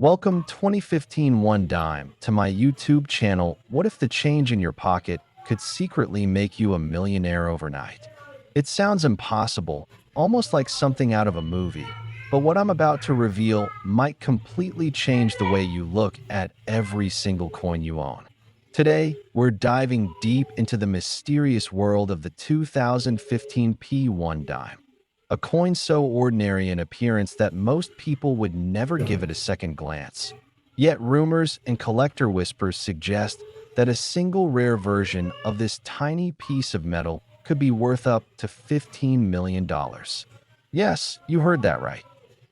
Welcome 2015 One Dime to my YouTube channel. What if the change in your pocket could secretly make you a millionaire overnight? It sounds impossible, almost like something out of a movie, but what I'm about to reveal might completely change the way you look at every single coin you own. Today, we're diving deep into the mysterious world of the 2015 P1 dime. A coin so ordinary in appearance that most people would never give it a second glance. Yet rumors and collector whispers suggest that a single rare version of this tiny piece of metal could be worth up to $15 million. Yes, you heard that right.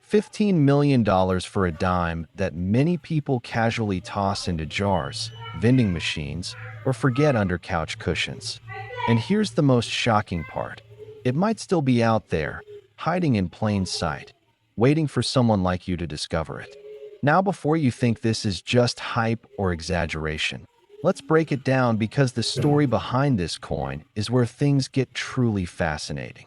$15 million for a dime that many people casually toss into jars, vending machines, or forget under couch cushions. And here's the most shocking part. It might still be out there, hiding in plain sight, waiting for someone like you to discover it. Now, before you think this is just hype or exaggeration, let's break it down because the story behind this coin is where things get truly fascinating.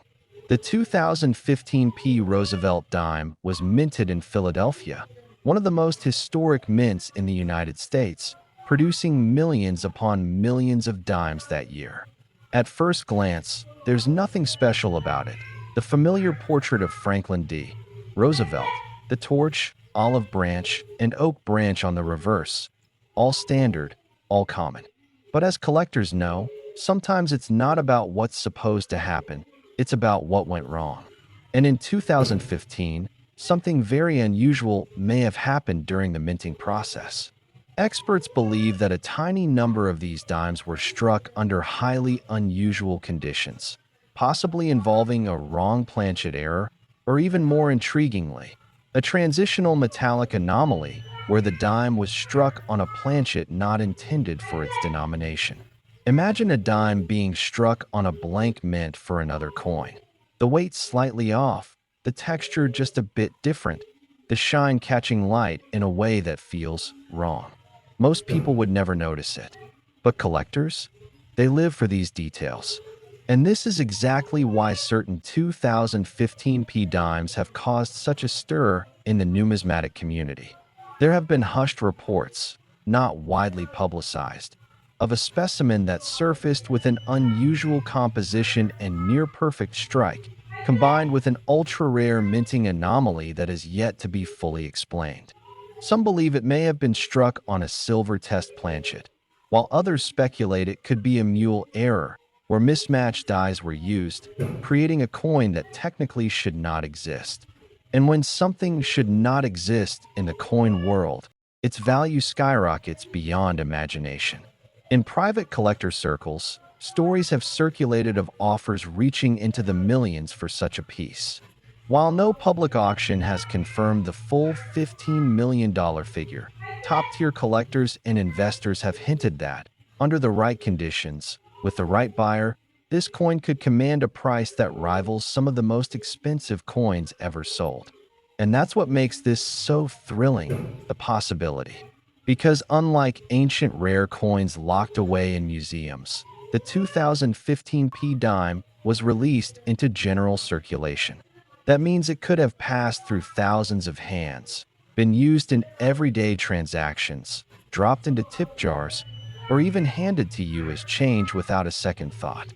The 2015 P. Roosevelt dime was minted in Philadelphia, one of the most historic mints in the United States, producing millions upon millions of dimes that year. At first glance, there's nothing special about it. The familiar portrait of Franklin D. Roosevelt, the torch, olive branch, and oak branch on the reverse, all standard, all common. But as collectors know, sometimes it's not about what's supposed to happen, it's about what went wrong. And in 2015, something very unusual may have happened during the minting process. Experts believe that a tiny number of these dimes were struck under highly unusual conditions, possibly involving a wrong planchet error, or even more intriguingly, a transitional metallic anomaly where the dime was struck on a planchet not intended for its denomination. Imagine a dime being struck on a blank mint for another coin. The weight slightly off, the texture just a bit different, the shine catching light in a way that feels wrong. Most people would never notice it. But collectors? They live for these details. And this is exactly why certain 2015 P dimes have caused such a stir in the numismatic community. There have been hushed reports, not widely publicized, of a specimen that surfaced with an unusual composition and near-perfect strike, combined with an ultra-rare minting anomaly that is yet to be fully explained. Some believe it may have been struck on a silver test planchet, while others speculate it could be a mule error, where mismatched dies were used, creating a coin that technically should not exist. And when something should not exist in the coin world, its value skyrockets beyond imagination. In private collector circles, stories have circulated of offers reaching into the millions for such a piece. While no public auction has confirmed the full $15 million figure, top-tier collectors and investors have hinted that, under the right conditions, with the right buyer, this coin could command a price that rivals some of the most expensive coins ever sold. And that's what makes this so thrilling, the possibility. Because unlike ancient rare coins locked away in museums, the 2015 P dime was released into general circulation. That means it could have passed through thousands of hands, been used in everyday transactions, dropped into tip jars, or even handed to you as change without a second thought.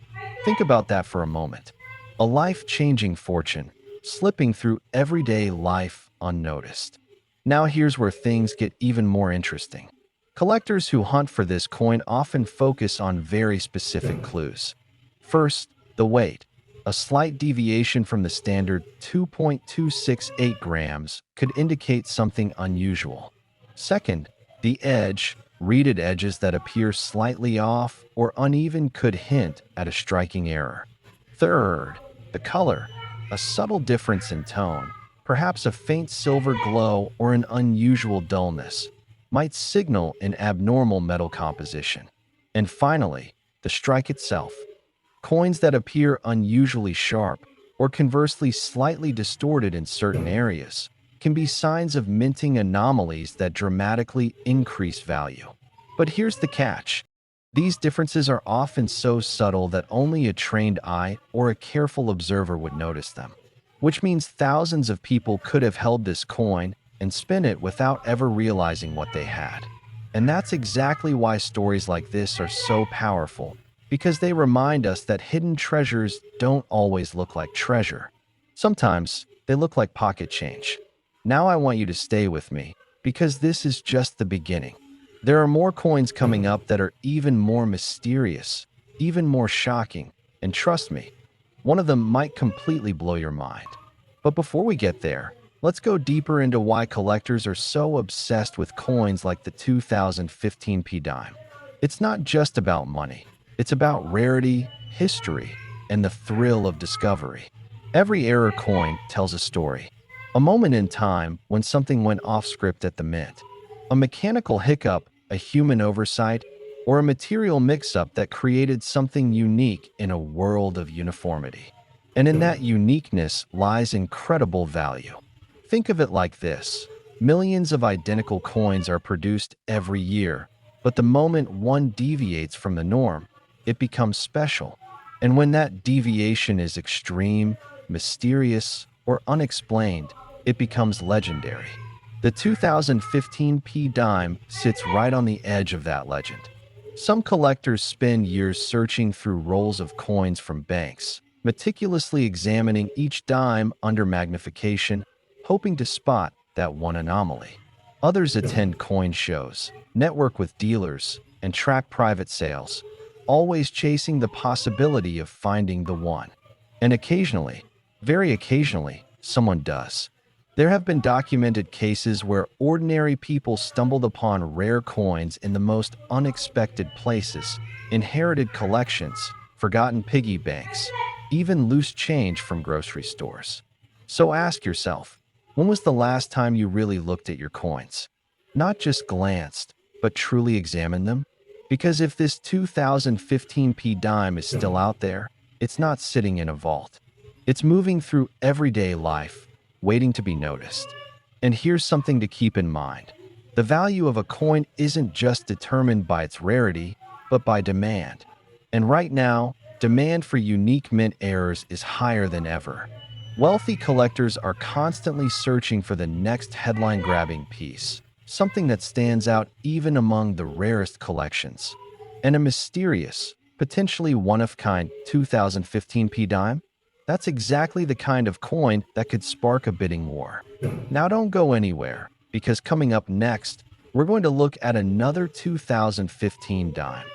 Think about that for a moment. A life-changing fortune, slipping through everyday life unnoticed. Now here's where things get even more interesting. Collectors who hunt for this coin often focus on very specific clues. First, the weight. A slight deviation from the standard 2.268 grams could indicate something unusual. Second, the edge. Reeded edges that appear slightly off or uneven could hint at a striking error. Third, the color. A subtle difference in tone, perhaps a faint silver glow or an unusual dullness, might signal an abnormal metal composition. And finally, the strike itself. Coins that appear unusually sharp or conversely slightly distorted in certain areas can be signs of minting anomalies that dramatically increase value. But here's the catch. These differences are often so subtle that only a trained eye or a careful observer would notice them, which means thousands of people could have held this coin and spin it without ever realizing what they had. And that's exactly why stories like this are so powerful, because they remind us that hidden treasures don't always look like treasure. Sometimes they look like pocket change. Now I want you to stay with me, because this is just the beginning. There are more coins coming up that are even more mysterious, even more shocking, and trust me, one of them might completely blow your mind. But before we get there, let's go deeper into why collectors are so obsessed with coins like the 2015p dime. It's not just about money. It's about rarity, history, and the thrill of discovery. Every error coin tells a story. A moment in time when something went off script at the mint. A mechanical hiccup, a human oversight, or a material mix-up that created something unique in a world of uniformity. And in that uniqueness lies incredible value. Think of it like this. Millions of identical coins are produced every year, but the moment one deviates from the norm, it becomes special. And when that deviation is extreme, mysterious, or unexplained, it becomes legendary. The 2015p dime sits right on the edge of that legend. Some collectors spend years searching through rolls of coins from banks, meticulously examining each dime under magnification, hoping to spot that one anomaly. Others attend coin shows, network with dealers, and track private sales, always chasing the possibility of finding the one. And occasionally, very occasionally, someone does. There have been documented cases where ordinary people stumbled upon rare coins in the most unexpected places, inherited collections, forgotten piggy banks, even loose change from grocery stores. So ask yourself, when was the last time you really looked at your coins? Not just glanced, but truly examined them? Because if this 2015p dime is still out there, it's not sitting in a vault. It's moving through everyday life, waiting to be noticed. And here's something to keep in mind. The value of a coin isn't just determined by its rarity, but by demand. And right now, demand for unique mint errors is higher than ever. Wealthy collectors are constantly searching for the next headline-grabbing piece, something that stands out even among the rarest collections. And a mysterious, potentially one-of-kind 2015p dime? That's exactly the kind of coin that could spark a bidding war. Now don't go anywhere, because coming up next, we're going to look at another 2015 dime.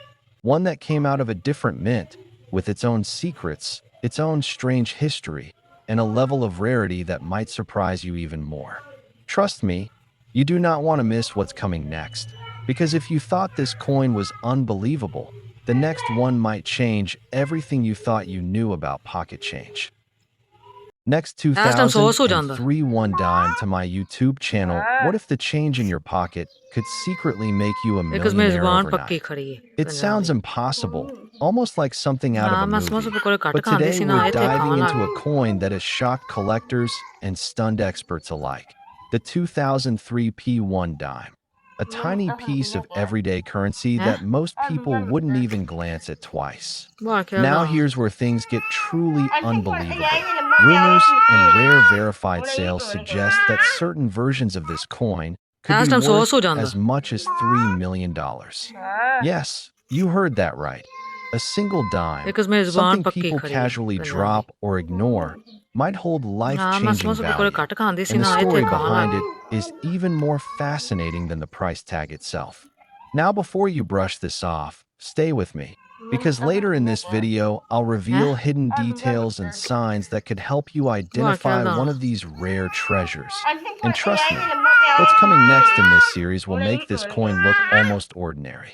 One that came out of a different mint, with its own secrets, its own strange history, and a level of rarity that might surprise you even more. Trust me, you do not want to miss what's coming next, because if you thought this coin was unbelievable, the next one might change everything you thought you knew about pocket change. Next 2031 dime to my YouTube channel, what if the change in your pocket could secretly make you a millionaire overnight? It sounds impossible, almost like something out of a movie. But today we're diving into a coin that has shocked collectors and stunned experts alike. The 2003p1 dime. A tiny piece of everyday currency that most people wouldn't even glance at twice. Now here's where things get truly unbelievable. Rumors and rare verified sales suggest that certain versions of this coin could be worth as much as $3 million. Yes, you heard that right. A single dime, something people casually drop or ignore, might hold life-changing value, and the story behind it is even more fascinating than the price tag itself. Now before you brush this off, stay with me, because later in this video, I'll reveal hidden details and signs that could help you identify one of these rare treasures. And trust me, what's coming next in this series will make this coin look almost ordinary.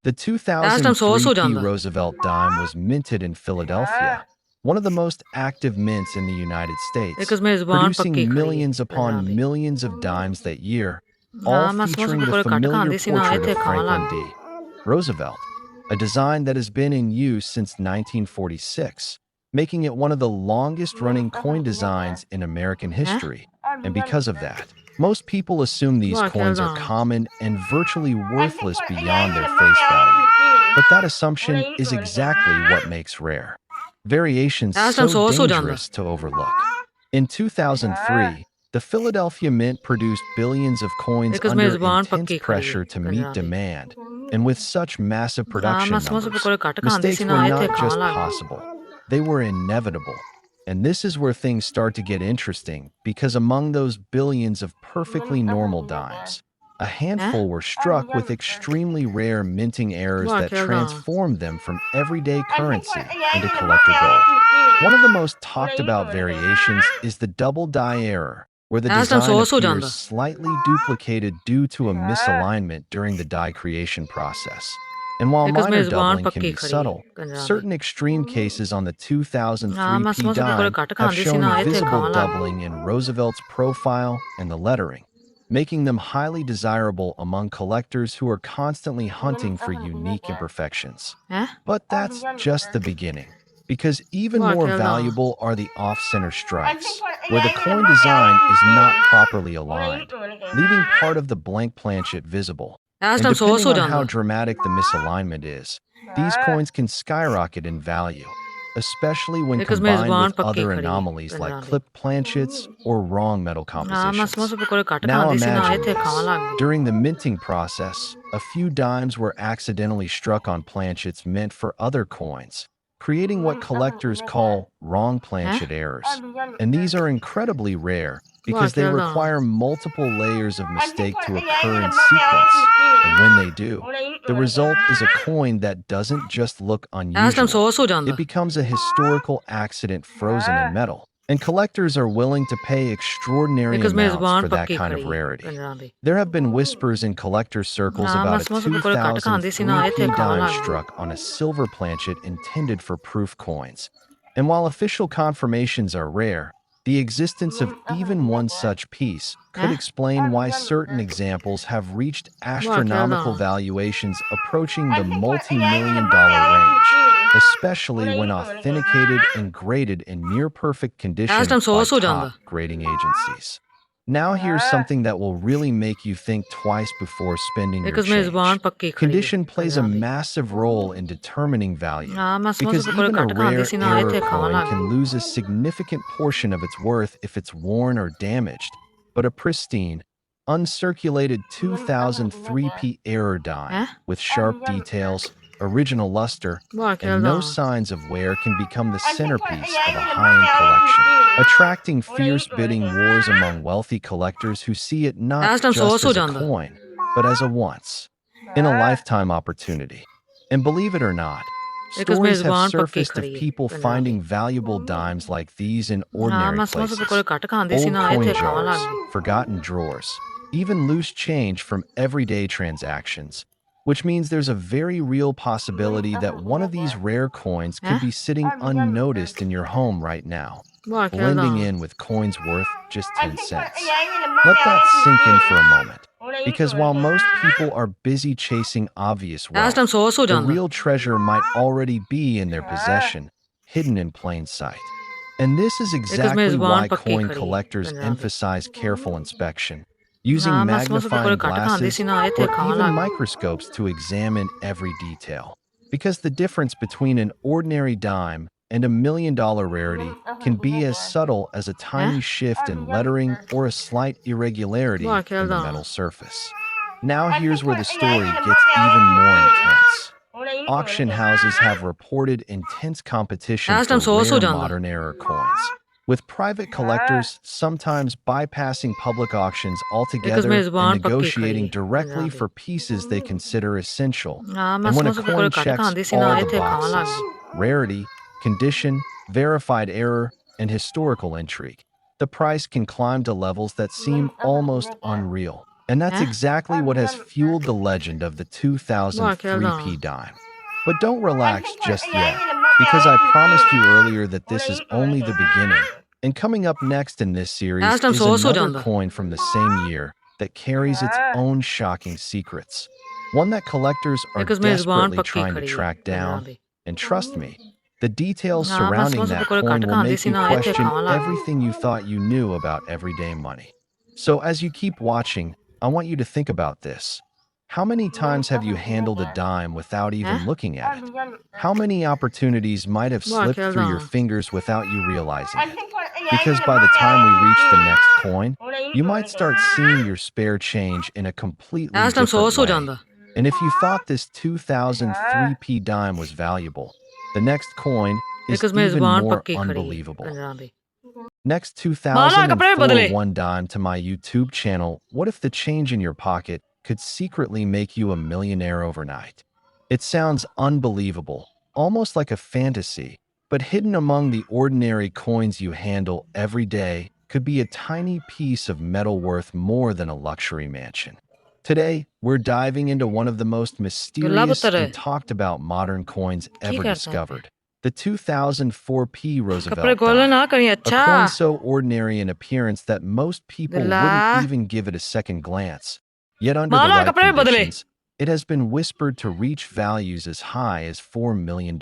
The 2003 Roosevelt dime was minted in Philadelphia, one of the most active mints in the United States, producing millions upon millions of dimes that year, all featuring the familiar portrait of Franklin D. Roosevelt, a design that has been in use since 1946, making it one of the longest-running coin designs in American history. And because of that, most people assume these coins are common and virtually worthless beyond their face value. But that assumption is exactly what makes rare variations so dangerous to overlook. In 2003, The Philadelphia Mint produced billions of coins एक उसमें under ज़ुबान intense पक्की खड़ी है pressure to meet Punjabi demand, and with such massive production समोसे numbers, पकौड़े घट खांदी सी mistakes ना were ਇੱਥੇ not ਖਾਣ just ਲੱਗ possible, they were inevitable. And this is where things start to get interesting, because among those billions of perfectly normal dimes, a हैं handful were struck with extremely rare minting errors वाह that खेलदा transformed them from everyday currency into collector gold. One of the most talked about variations is the double die error, where the ਇਸ time design 100 ਹੋ appears ਜਾਂਦਾ slightly duplicated due to a misalignment during the die creation process. And while एक उसमें minor ज़ुबान doubling can पक्की be खड़ी है subtle, Punjabi certain extreme cases on the मैं 2003p समोसे पकौड़े dime घट have खांदी सी shown ना ਇੱਥੇ visible ਖਾਣ ਲੱਗ doubling in Roosevelt's profile and the lettering, making them highly desirable among collectors who are constantly hunting for unique imperfections. हैं But that's just the beginning, because even वाह more खेलदा valuable are the off-center strikes, where the coin design is not properly aligned, leaving part of the blank planchet visible. ਇਸ And time 100 depending ਹੋ on how ਜਾਂਦਾ dramatic the misalignment is, these coins can skyrocket in value, especially when एक उसमें combined ज़ुबान with पक्की other खड़ी है anomalies like Punjabi clipped planchets or wrong metal मैं compositions. समोसे पकौड़े घट Now खांदी सी ना imagine ਇੱਥੇ खाਣ this. ਲੱग During the minting process, a few dimes were accidentally struck on planchets meant for other coins, creating what collectors call wrong हैं planchet errors. And these are incredibly rare वाह because they खेलदा require multiple layers of mistake to occur in sequence. And when they do, the result is a coin that doesn't just look ਇਸ time 100 unusual, ਹੋ it ਜਾਂਦਾ becomes a historical accident frozen in metal. And collectors are willing to pay extraordinary एक उसमें amounts ज़ुबान for that पक्की kind of खड़ी है rarity. Punjabi There have been whispers in collector circles मैं about a समोसे पकौड़े घट खांदी सी ना ਇੱਥੇ 2003p ਖਾਣ dime ਲੱਗ struck on a silver planchet intended for proof coins. And while official confirmations are rare, the existence of even one such piece could हैं explain why certain examples have reached वाह खेलदा astronomical valuations approaching the multi-million dollar range, especially when authenticated and graded in near-perfect ਇਸ condition time 100 by ਹੋ top ਜਾਂਦਾ grading agencies. Now here's something that will really make you think twice before spending एक your उसमें ज़ुबान change. पक्की खड़ी है Condition plays a Punjabi massive role in determining value, मैं समोसे because पकौड़े even a घट खांदी rare सी ना error ਇੱਥੇ खाਣ coin ਲੱग can lose a significant portion of its worth if it's worn or damaged. But a pristine, uncirculated 2003p error dime हैं with sharp details, original luster, वाह and खेलदा no signs of wear can become the centerpiece of a high-end collection, attracting fierce bidding wars among wealthy collectors who see it not ਇਸ time 100 just ਹੋ as a ਜਾਂਦਾ coin, but as a once-in-a-lifetime opportunity. And believe it or not, एक उसमें stories have ज़ुबान पक्की surfaced of खड़ी है people Punjabi finding valuable dimes like these in ordinary मैं समोसे पकौड़े places. घट खांदी सी Old ना coin ਇੱਥੇ खाਣ jars, ਲੱਗ forgotten drawers, even loose change from everyday transactions, which means there's a very real possibility that one of these rare coins could हैं be sitting unnoticed in your home right now, वाह खेलदा blending in with coins worth just 10 cents. Let that sink in for a moment, because while most people are busy chasing obvious ਇਸ time wealth, 100 ਹੋ the ਜਾਂਦਾ real treasure might already be in their possession, hidden in plain sight. And this is एक उसमें exactly ज़ुबान why पक्की coin खड़ी है collectors Punjabi emphasize careful inspection, using मैं समोसे पकौड़े magnifying घट खांदी glasses सी ना ਇੱਥੇ or ਖਾਣ even ਲੱਗ microscopes to examine every detail. Because the difference between an ordinary dime and $1 million rarity can be as subtle as a हैं tiny shift in lettering or a slight irregularity वाह in the खेलदा metal surface. Now here's where the story gets even more intense. Auction houses have reported intense competition ਇਸ for time 100 ਹੋ rare ਜਾਂਦਾ modern era coins, with private collectors sometimes bypassing public auctions एक उसमें altogether and ज़ुबान पक्की खड़ी negotiating है directly Punjabi for pieces they consider essential. मैं And when a समोसे पकौड़े coin घट checks खांदी सी ना all the ਇੱਥੇ ਖਾਣ ਲੱਗ boxes, rarity, condition, verified error, and historical intrigue, the price can climb to levels that seem almost unreal. And that's हैं exactly what has fueled the legend of the वाह खेलदा 2003p dime. But don't relax just yet, because I promised you earlier that this is only the beginning. And coming up next in this series ਇਸ time is 100 ਹੋ another ਜਾਂਦਾ coin from the same year that carries its own shocking secrets. One that collectors are एक उसमें ज़ुबान desperately पक्की trying to खड़ी है track down. Punjabi And trust me, the details मैं surrounding समोसे that पकौड़े coin घट will खांदी make सी you ना ਇੱਥੇ question ਖਾਣ ਲੱਗ everything you thought you knew about everyday money. So as you keep watching, I want you to think about this. How many times have you handled a dime without हैं even looking at it? How many opportunities might have वाह slipped through खेलदा your fingers without you realizing it? because by the time we reach the next coin, you might start seeing your spare change in a completely Aslam different so way. janda. And if you thought this 2003p dime was valuable, the next coin is Because मैं even ज़ुबान more पक्की खड़ी है unbelievable. Punjabi. Next माला कपड़े 2004 बदले. one dime to my YouTube channel, what if the change in your pocket could secretly make you a millionaire overnight? It sounds unbelievable, almost like a fantasy, but hidden among the ordinary coins you handle every day could be a tiny piece of metal worth more than a luxury mansion. Today, we're diving into one of the most mysterious and talked about modern coins ever discovered. The 2004p Roosevelt dime, a coin so ordinary in appearance that most people wouldn't even give it a second glance. Yet under the right conditions, it has been whispered to reach values as high as $4 million.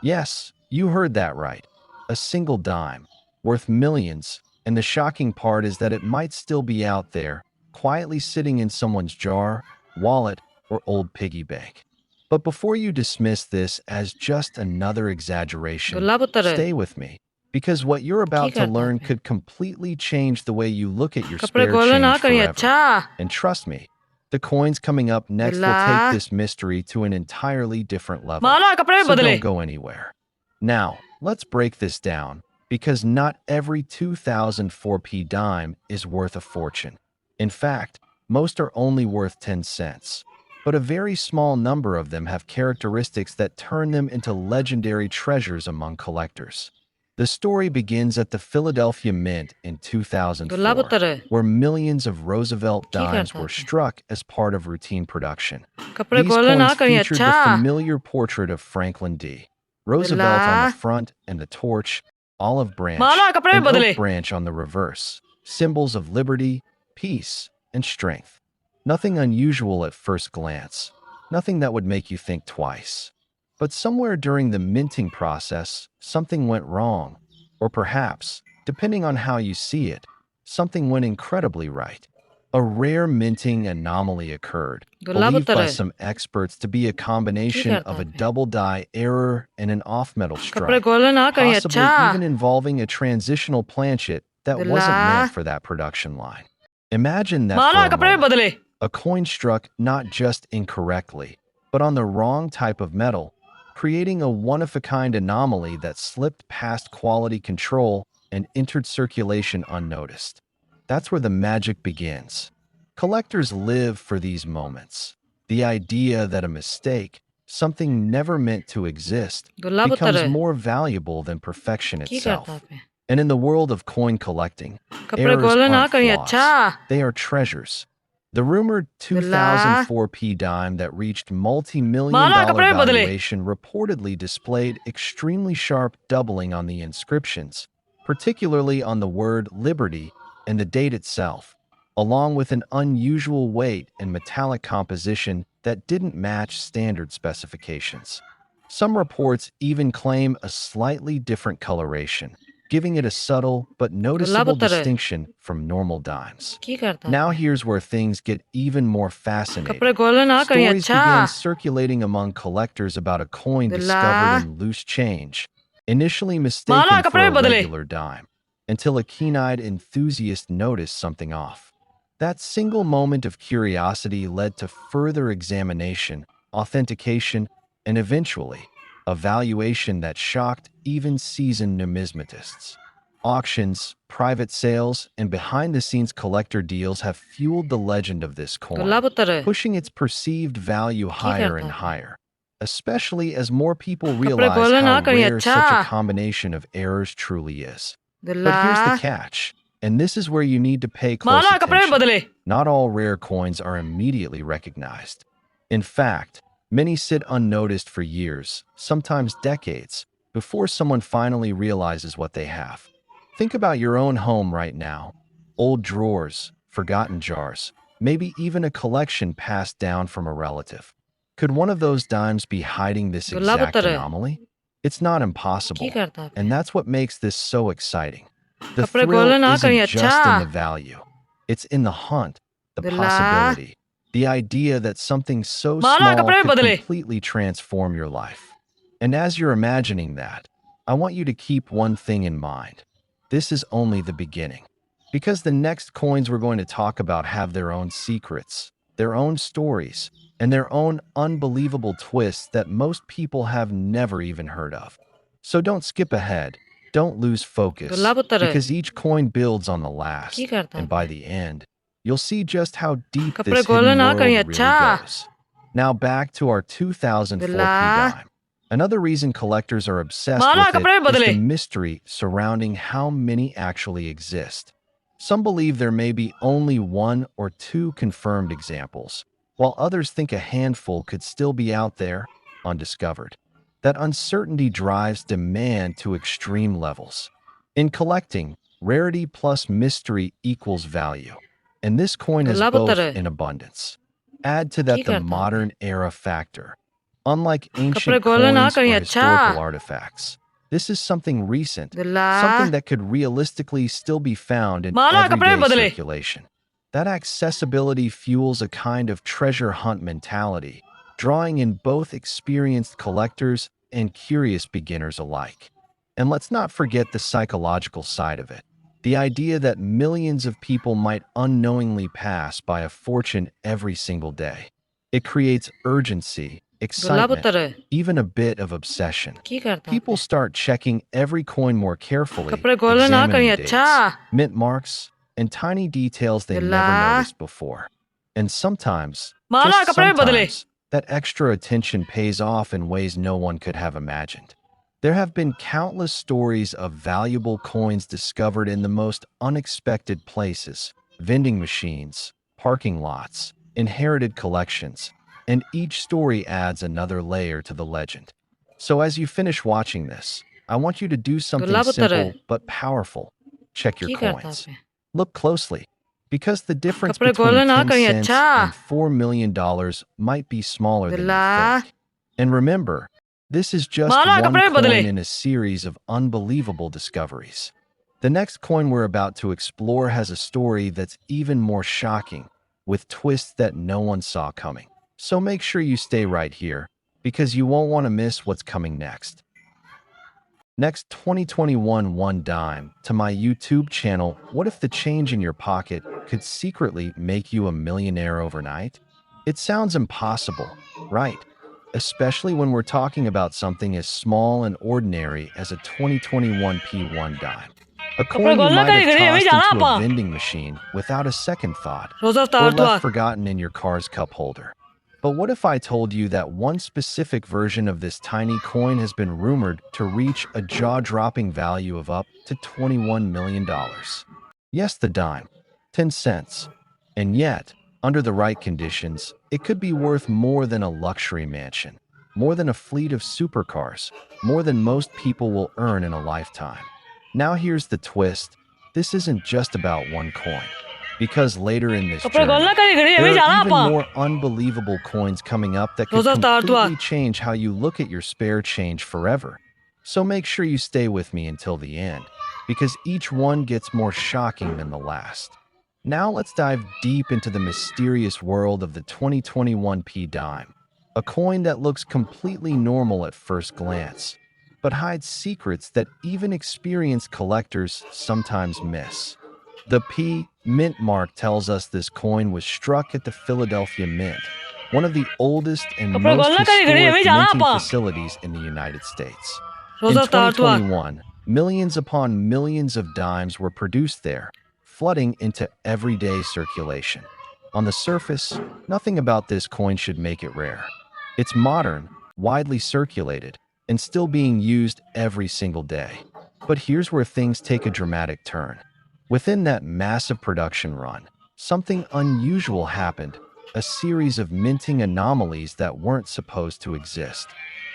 Yes, you heard that right. A single dime, worth millions, and the shocking part is that it might still be out there, quietly sitting in someone's jar, wallet, or old piggy bank. But before you dismiss this as just another exaggeration, stay with me, because what you're about to learn could completely change the way you look at your spare change forever. And trust me, the coins coming up next will take this mystery to an entirely different level. So don't go anywhere. Now, let's break this down, because not every 2004p dime is worth a fortune. In fact, most are only worth 10 cents. But a very small number of them have characteristics that turn them into legendary treasures among collectors. The story begins at the Philadelphia Mint in 2004, where millions of Roosevelt dimes were struck as part of routine production. These coins featured the familiar portrait of Franklin D. Roosevelt on the front and the torch, olive branch, and oak branch on the reverse, symbols of liberty, peace, and strength. Nothing unusual at first glance, nothing that would make you think twice. But somewhere during the minting process, something went wrong. Or perhaps, depending on how you see it, something went incredibly right. A rare minting anomaly occurred, believed by some experts to be a combination of a double die error and an off-metal strike, possibly even involving a transitional planchet that wasn't meant for that production line. Imagine that for a moment. A coin struck not just incorrectly, but on the wrong type of metal, creating a one-of-a-kind anomaly that slipped past quality control and entered circulation unnoticed. That's where the magic begins. Collectors live for these moments. The idea that a mistake, something never meant to exist, becomes more valuable than perfection itself. And in the world of coin collecting, errors aren't flaws, they are treasures. The rumored 2004p dime that reached multi-million-dollar valuation reportedly displayed extremely sharp doubling on the inscriptions, particularly on the word liberty and the date itself, along with an unusual weight and metallic composition that didn't match standard specifications. Some reports even claim a slightly different coloration, giving it a subtle but noticeable distinction from normal dimes. Now here's where things get even more fascinating. Stories began circulating among collectors about a coin discovered in loose change, initially mistaken for a regular dime, until a keen-eyed enthusiast noticed something off. That single moment of curiosity led to further examination, authentication, and eventually, a valuation that shocked even seasoned numismatists. Auctions, private sales, and behind-the-scenes collector deals have fueled the legend of this coin, pushing its perceived value higher and higher, especially as more people realize how rare such a combination of errors truly is. But here's the catch, and this is where you need to pay close attention. Not all rare coins are immediately recognized. In fact, many sit unnoticed for years, sometimes decades, before someone finally realizes what they have. Think about your own home right now. Old drawers, forgotten jars, maybe even a collection passed down from a relative. Could one of those dimes be hiding this exact anomaly? It's not impossible, and that's what makes this so exciting. The thrill isn't just in the value. It's in the hunt, the possibility, the idea that something so small could completely transform your life. And as you're imagining that, I want you to keep one thing in mind. this is only the beginning. Because the next coins we're going to talk about have their own secrets, their own stories, and their own unbelievable twists that most people have never even heard of. So don't skip ahead, don't lose focus, because each coin builds on the last, and by the end, you'll see just how deep this hidden world really goes. Now back to our 2004 P dime. Another reason collectors are obsessed with it is the mystery surrounding how many actually exist. Some believe there may be only 1 or 2 confirmed examples, while others think a handful could still be out there, undiscovered. That uncertainty drives demand to extreme levels. In collecting, rarity plus mystery equals value, and this coin has both in abundance. Add to that the modern era factor. Unlike ancient coins or historical artifacts, this is something recent, something that could realistically still be found in everyday circulation. That accessibility fuels a kind of treasure hunt mentality, drawing in both experienced collectors and curious beginners alike. And let's not forget the psychological side of it. The idea that millions of people might unknowingly pass by a fortune every single day. It creates urgency, excitement, even a bit of obsession. People start checking every coin more carefully, examining dates, mint marks, and tiny details they never noticed before. And sometimes, just sometimes, that extra attention pays off in ways no one could have imagined. There have been countless stories of valuable coins discovered in the most unexpected places: vending machines, parking lots, inherited collections, and each story adds another layer to the legend. So as you finish watching this, I want you to do something simple but powerful. Check your coins. Look closely, because the difference between 10 cents and $4 million might be smaller than you think. And remember, this is just one coin in a series of unbelievable discoveries. The next coin we're about to explore has a story that's even more shocking, with twists that no one saw coming. So make sure you stay right here, because you won't want to miss what's coming next. Next, 2021 1 dime to my YouTube channel. What if the change in your pocket could secretly make you a millionaire overnight? It sounds impossible, right? Especially when we're talking about something as small and ordinary as a 2021 P1 dime. A coin you might have tossed into a vending machine without a second thought, or left forgotten in your car's cup holder. But what if I told you that one specific version of this tiny coin has been rumored to reach a jaw-dropping value of up to $21 million? Yes, the dime, 10 cents. And yet, under the right conditions, it could be worth more than a luxury mansion, more than a fleet of supercars, more than most people will earn in a lifetime. Now here's the twist. This isn't just about one coin. Because later in this journey, there are even more unbelievable coins coming up that could completely change how you look at your spare change forever. So make sure you stay with me until the end, because each one gets more shocking than the last. Now let's dive deep into the mysterious world of the 2021 P dime, a coin that looks completely normal at first glance, but hides secrets that even experienced collectors sometimes miss. The P mint mark tells us this coin was struck at the Philadelphia Mint, one of the oldest and most historic minting facilities in the United States. In 2021, millions upon millions of dimes were produced there, flooding into everyday circulation. On the surface, nothing about this coin should make it rare. It's modern, widely circulated, and still being used every single day. But here's where things take a dramatic turn. Within that massive production run, something unusual happened, a series of minting anomalies that weren't supposed to exist.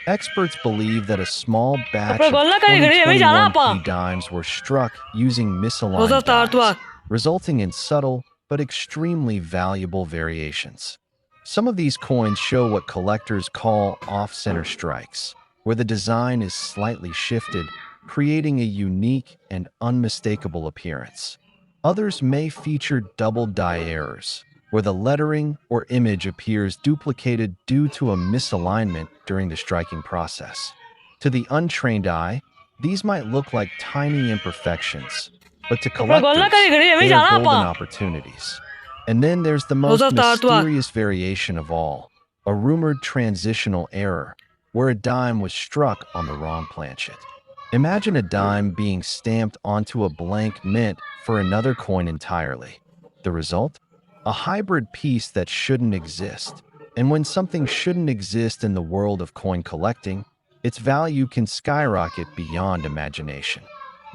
Experts believe that a small batch of 2021 P dimes were struck using misaligned dies, resulting in subtle but extremely valuable variations. Some of these coins show what collectors call off-center strikes, where the design is slightly shifted, creating a unique and unmistakable appearance. Others may feature double die errors, where the lettering or image appears duplicated due to a misalignment during the striking process. To the untrained eye, These might look like tiny imperfections, but to कपड़े खोलना collectors, कहीं कहीं they जाना are आपा golden opportunities. And then there's the most mysterious variation of all, a rumored transitional error, where a dime was struck on the wrong planchet. Imagine a dime being stamped onto a blank mint for another coin entirely. The result? A hybrid piece that shouldn't exist. And when something shouldn't exist in the world of coin collecting, its value can skyrocket beyond imagination.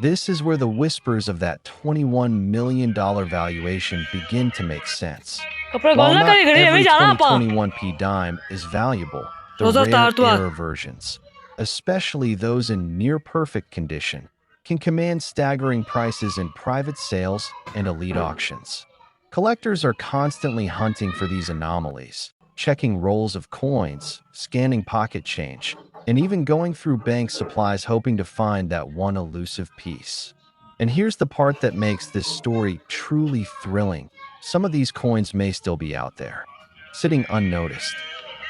This is where the whispers of that $21 million valuation begin to make sense. While not every 2021p dime is valuable, the rare error versions, especially those in near-perfect condition, can command staggering prices in private sales and elite auctions. Collectors are constantly hunting for these anomalies, checking rolls of coins, scanning pocket change, and even going through bank supplies hoping to find that one elusive piece. And here's the part that makes this story truly thrilling. Some of these coins may still be out there, sitting unnoticed,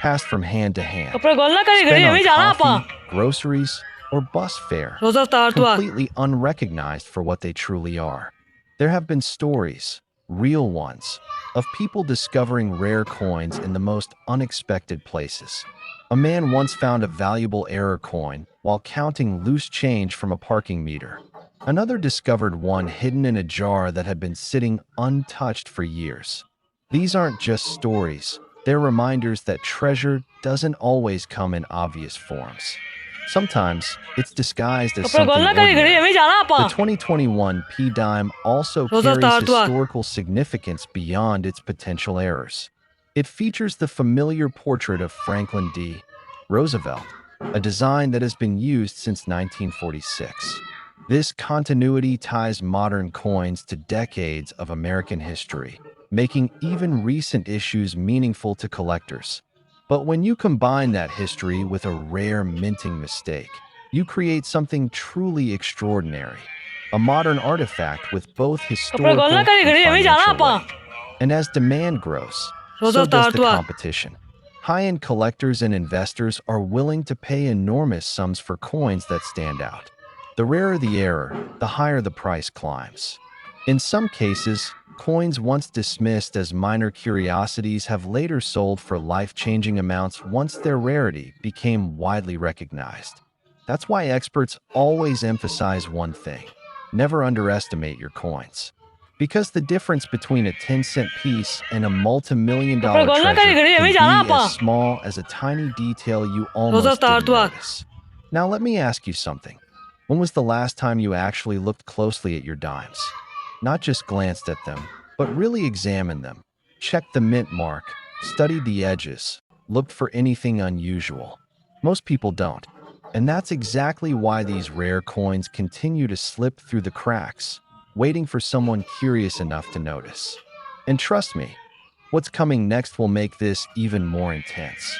passed from hand to hand, spent on coffee, groceries, or bus fare, completely unrecognized for what they truly are. There have been stories, real ones, of people discovering rare coins in the most unexpected places. A man once found a valuable error coin while counting loose change from a parking meter. Another discovered one hidden in a jar that had been sitting untouched for years. These aren't just stories, they're reminders that treasure doesn't always come in obvious forms. Sometimes it's disguised as something ordinary. The 2021 P dime also carries historical significance beyond its potential errors. It features the familiar portrait of Franklin D. Roosevelt, a design that has been used since 1946. This continuity ties modern coins to decades of American history, making even recent issues meaningful to collectors. But when you combine that history with a rare minting mistake, you create something truly extraordinary, a modern artifact with both historical and financial weight. And as demand grows, so does the competition. High-end collectors and investors are willing to pay enormous sums for coins that stand out. The rarer the error, the higher the price climbs. In some cases, coins once dismissed as minor curiosities have later sold for life-changing amounts once their rarity became widely recognized. That's why experts always emphasize one thing: never underestimate your coins. Because the difference between a 10-cent piece and a multi-million-dollar treasure can be as small as a tiny detail you almost didn't notice. Now let me ask you something. When was the last time you actually looked closely at your dimes? Not just glanced at them, but really examined them, checked the mint mark, studied the edges, looked for anything unusual. Most people don't. And that's exactly why these rare coins continue to slip through the cracks, waiting for someone curious enough to notice. And trust me, what's coming next will make this even more intense.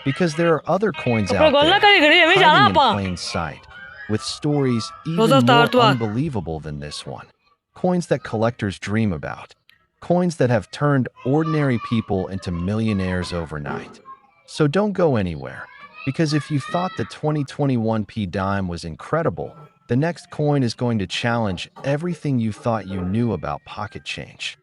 Because there are other coins out there, hiding in plain sight, with stories even more unbelievable than this one. Coins that collectors dream about. Coins that have turned ordinary people into millionaires overnight. So don't go anywhere, because if you thought the 2021 P dime was incredible, the next coin is going to challenge everything you thought you knew about pocket change.